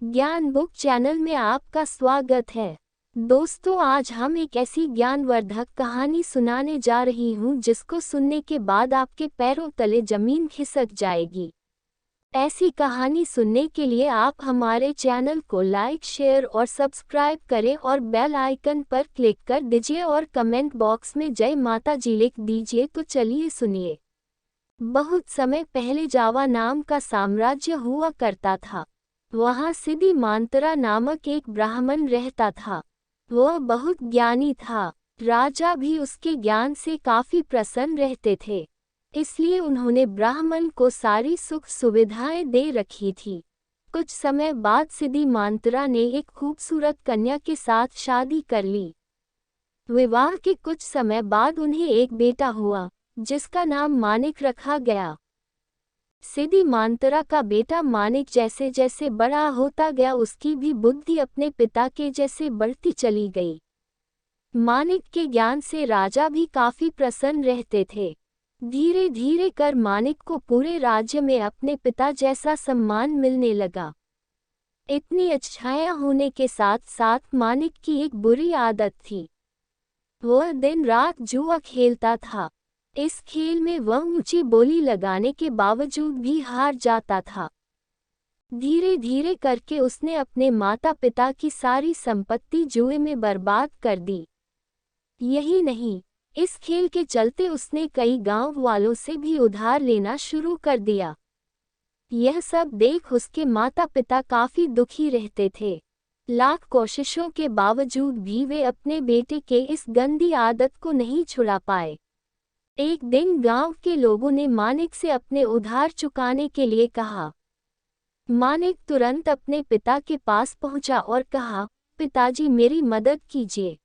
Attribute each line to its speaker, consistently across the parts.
Speaker 1: ज्ञान book channel में आपका स्वागत है। दोस्तों, आज हम एक ऐसी ज्ञानवर्धक कहानी सुनाने जा रही हूँ जिसको सुनने के बाद आपके पैरों तले जमीन खिसक जाएगी। ऐसी कहानी सुनने के लिए आप हमारे चैनल को लाइक, शेयर और सब्सक्राइब करें और बेल आइकन पर क्लिक कर दीजिए और कमेंट बॉक्स में जय माता जी लिख दीजिए। तो चलिए सुनिए। बहुत समय पहले जावा नाम का साम्राज्य हुआ करता था। वहाँ सिद्धि मांतरा नामक एक ब्राह्मण रहता था। वह बहुत ज्ञानी था। राजा भी उसके ज्ञान से काफी प्रसन्न रहते थे, इसलिए उन्होंने ब्राह्मण को सारी सुख सुविधाएं दे रखी थी। कुछ समय बाद सिद्धि मांतरा ने एक खूबसूरत कन्या के साथ शादी कर ली। विवाह के कुछ समय बाद उन्हें एक बेटा हुआ, जिसका नाम मानिक रखा गया। सिद्धि मांतरा का बेटा मानिक जैसे जैसे बड़ा होता गया, उसकी भी बुद्धि अपने पिता के जैसे बढ़ती चली गई। मानिक के ज्ञान से राजा भी काफी प्रसन्न रहते थे। धीरे धीरे कर मानिक को पूरे राज्य में अपने पिता जैसा सम्मान मिलने लगा। इतनी अच्छाइयाँ होने के साथ साथ मानिक की एक बुरी आदत थी। वह दिन रात जुआ खेलता था। इस खेल में वह ऊंची बोली लगाने के बावजूद भी हार जाता था। धीरे धीरे करके उसने अपने माता पिता की सारी संपत्ति जुए में बर्बाद कर दी। यही नहीं, इस खेल के चलते उसने कई गांव वालों से भी उधार लेना शुरू कर दिया। यह सब देख उसके माता पिता काफी दुखी रहते थे। लाख कोशिशों के बावजूद भी वे अपने बेटे के इस गंदी आदत को नहीं छुड़ा पाए। एक दिन गांव के लोगों ने मानिक से अपने उधार चुकाने के लिए कहा। मानिक तुरंत अपने पिता के पास पहुंचा और कहा, पिताजी, मेरी मदद कीजिए।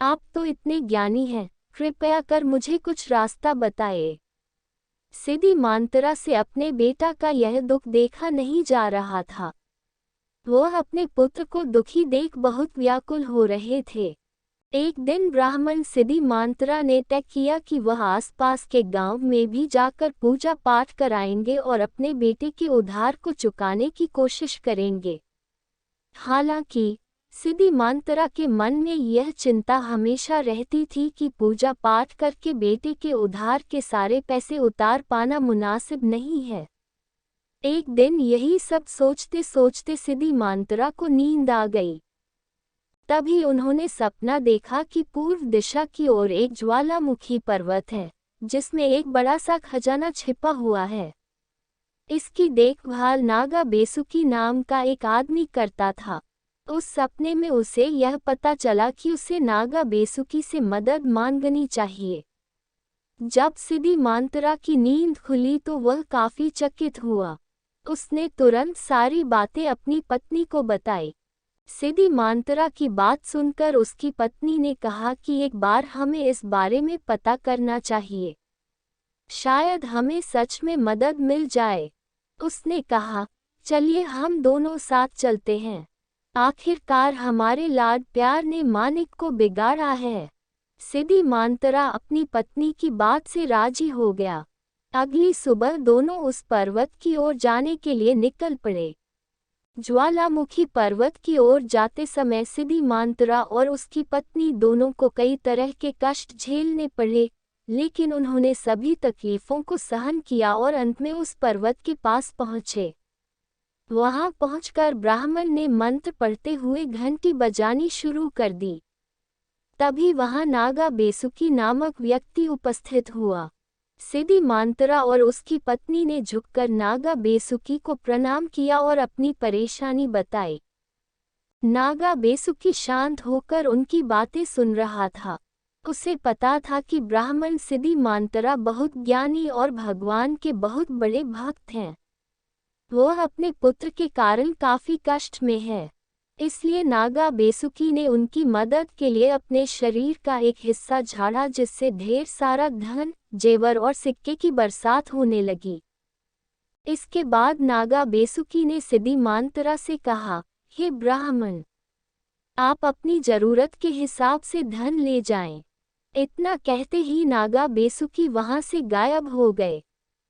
Speaker 1: आप तो इतने ज्ञानी हैं, कृपया कर मुझे कुछ रास्ता बताइए। सिद्धि मांतरा से अपने बेटा का यह दुख देखा नहीं जा रहा था। वह अपने पुत्र को दुखी देख बहुत व्याकुल हो रहे थे। एक दिन ब्राह्मण सिद्धि मांतरा ने तय किया कि वह आसपास के गांव में भी जाकर पूजा पाठ कराएंगे और अपने बेटे के उधार को चुकाने की कोशिश करेंगे। हालांकि सिद्धि मांतरा के मन में यह चिंता हमेशा रहती थी कि पूजा पाठ करके बेटे के उधार के सारे पैसे उतार पाना मुनासिब नहीं है। एक दिन यही सब सोचते सोचते सिद्धि मांतरा को नींद आ गई। तभी उन्होंने सपना देखा कि पूर्व दिशा की ओर एक ज्वालामुखी पर्वत है, जिसमें एक बड़ा सा खजाना छिपा हुआ है। इसकी देखभाल नागा बेसुकी नाम का एक आदमी करता था। उस सपने में उसे यह पता चला कि उसे नागा बेसुकी से मदद मांगनी चाहिए। जब सिद्धि मांतरा की नींद खुली तो वह काफी चकित हुआ। उसने तुरंत सारी बातें अपनी पत्नी को बताई। सिद्धि मांतरा की बात सुनकर उसकी पत्नी ने कहा कि एक बार हमें इस बारे में पता करना चाहिए, शायद हमें सच में मदद मिल जाए। उसने कहा, चलिए हम दोनों साथ चलते हैं। आखिरकार हमारे लाड प्यार ने मानिक को बिगाड़ा है। सिद्धि मांतरा अपनी पत्नी की बात से राजी हो गया। अगली सुबह दोनों उस पर्वत की ओर जाने के लिए निकल पड़े। ज्वालामुखी पर्वत की ओर जाते समय सिद्धि मांतरा और उसकी पत्नी दोनों को कई तरह के कष्ट झेलने पड़े, लेकिन उन्होंने सभी तकलीफों को सहन किया और अंत में उस पर्वत के पास पहुंचे। वहां पहुंचकर ब्राह्मण ने मंत्र पढ़ते हुए घंटी बजानी शुरू कर दी। तभी वहां नागा बेसुकी नामक व्यक्ति उपस्थित हुआ। सिद्धि मांतरा और उसकी पत्नी ने झुककर नागा बेसुकी को प्रणाम किया और अपनी परेशानी बताई। नागा बेसुकी शांत होकर उनकी बातें सुन रहा था। उसे पता था कि ब्राह्मण सिद्धि मांतरा बहुत ज्ञानी और भगवान के बहुत बड़े भक्त हैं। वह अपने पुत्र के कारण काफी कष्ट में है, इसलिए नागा बेसुकी ने उनकी मदद के लिए अपने शरीर का एक हिस्सा झाड़ा, जिससे ढेर सारा धन, जेवर और सिक्के की बरसात होने लगी। इसके बाद नागा बेसुकी ने सिद्धि मांतरा से कहा, हे ब्राह्मण, आप अपनी जरूरत के हिसाब से धन ले जाएं। इतना कहते ही नागा बेसुकी वहां से गायब हो गए।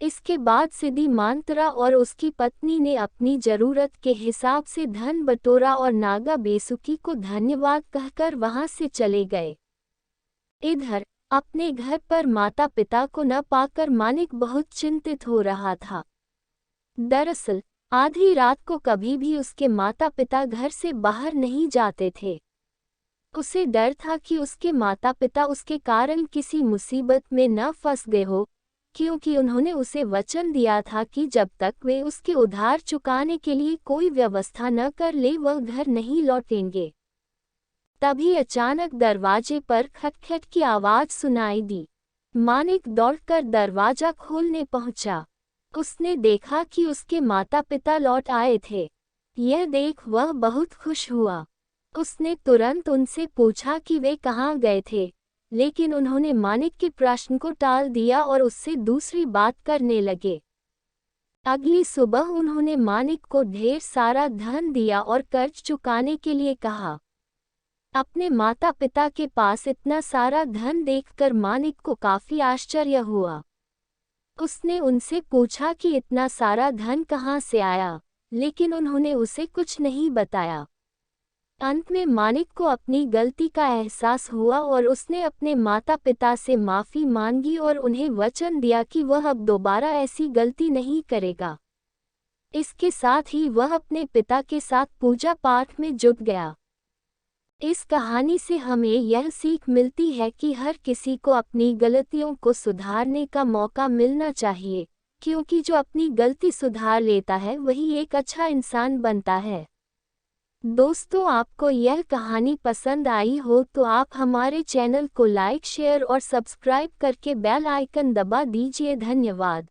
Speaker 1: इसके बाद सिद्धि मांत्रा और उसकी पत्नी ने अपनी जरूरत के हिसाब से धन बटोरा और नागा बेसुकी को धन्यवाद कहकर वहां से चले गए। इधर अपने घर पर माता पिता को न पाकर मानिक बहुत चिंतित हो रहा था। दरअसल आधी रात को कभी भी उसके माता पिता घर से बाहर नहीं जाते थे। उसे डर था कि उसके माता पिता उसके कारण किसी मुसीबत में न फंस गए हो, क्योंकि उन्होंने उसे वचन दिया था कि जब तक वे उसके उधार चुकाने के लिए कोई व्यवस्था न कर ले वह घर नहीं लौटेंगे। तभी अचानक दरवाजे पर खटखट की आवाज सुनाई दी। मानिक दौड़कर दरवाजा खोलने पहुंचा। उसने देखा कि उसके माता पिता लौट आए थे। यह देख वह बहुत खुश हुआ। उसने तुरंत उनसे पूछा कि वे कहाँ गए थे, लेकिन उन्होंने मानिक के प्रश्न को टाल दिया और उससे दूसरी बात करने लगे। अगली सुबह उन्होंने मानिक को ढेर सारा धन दिया और कर्ज चुकाने के लिए कहा। अपने माता पिता के पास इतना सारा धन देखकर मानिक को काफी आश्चर्य हुआ। उसने उनसे पूछा कि इतना सारा धन कहाँ से आया, लेकिन उन्होंने उसे कुछ नहीं बताया। अंत में मानिक को अपनी गलती का एहसास हुआ और उसने अपने माता पिता से माफ़ी मांगी और उन्हें वचन दिया कि वह अब दोबारा ऐसी गलती नहीं करेगा। इसके साथ ही वह अपने पिता के साथ पूजा पाठ में जुट गया। इस कहानी से हमें यह सीख मिलती है कि हर किसी को अपनी गलतियों को सुधारने का मौका मिलना चाहिए, क्योंकि जो अपनी गलती सुधार लेता है वही एक अच्छा इंसान बनता है। दोस्तों, आपको यह कहानी पसंद आई हो तो आप हमारे चैनल को लाइक, शेयर और सब्सक्राइब करके बेल आइकन दबा दीजिए। धन्यवाद।